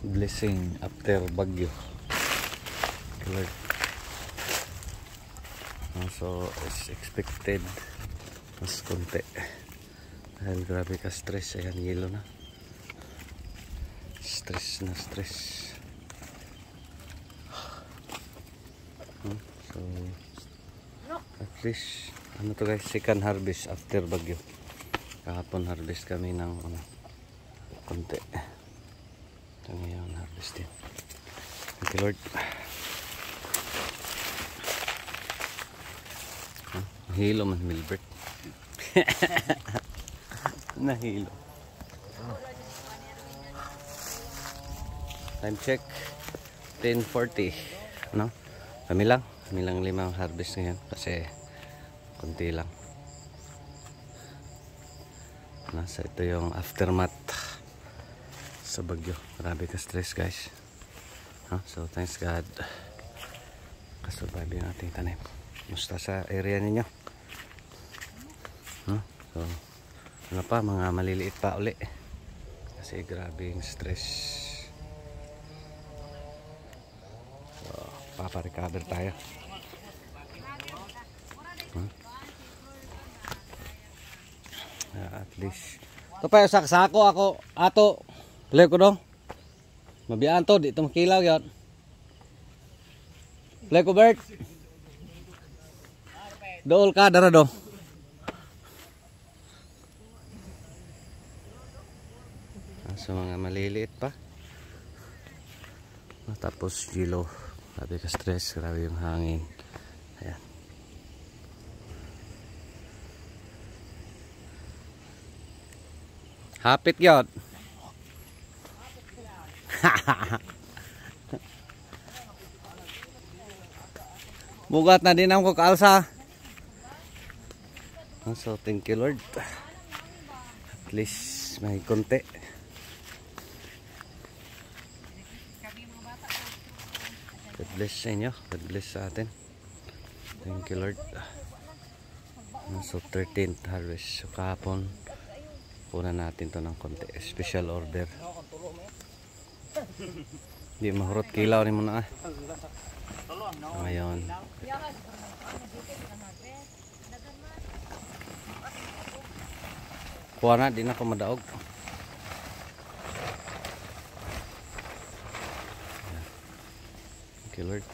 blessing after bagyo. Lord. So it's expected mas konti dahil grabe ka stress. Ayan, yelo na, stress na stress. So at least ano to guys, second harvest after bagyo. Kahapon harvest kami ng konti, so ngayon harvest din. Thank you Lord. Hilo man Milbert. Nahilo. Time check 10:40. No? Kami lang limang harvest ngayon kasi konti lang. Nasa ito yung aftermath sa bagyo. Grabe ka stress guys. So thanks God, kasurvive natin tanim. Musta sa area ninyo? So ano pa, mga maliliit pa uli kasi grabe yung stress. So papa-recover tayo. At least ito pa yung saksako ako ato play ko do mabiyaan to, di ito makilaw yun. Play ko Bert dool ka dara do. So mga maliliit pa. Tapos gilo, grabe ka stress, grabe yung hangin. Ayan. Hapit yun. Bugat na din ako kaalsa. So thank you Lord, at least may konti. God bless sa inyo, God bless sa atin. Thank you Lord. So 13th harvest. So kahapon punan natin to ng konti, special order. Hindi mahurot kilaw ni mo na. Ngayon kuha na, di na ako madaog. Thank you Lord.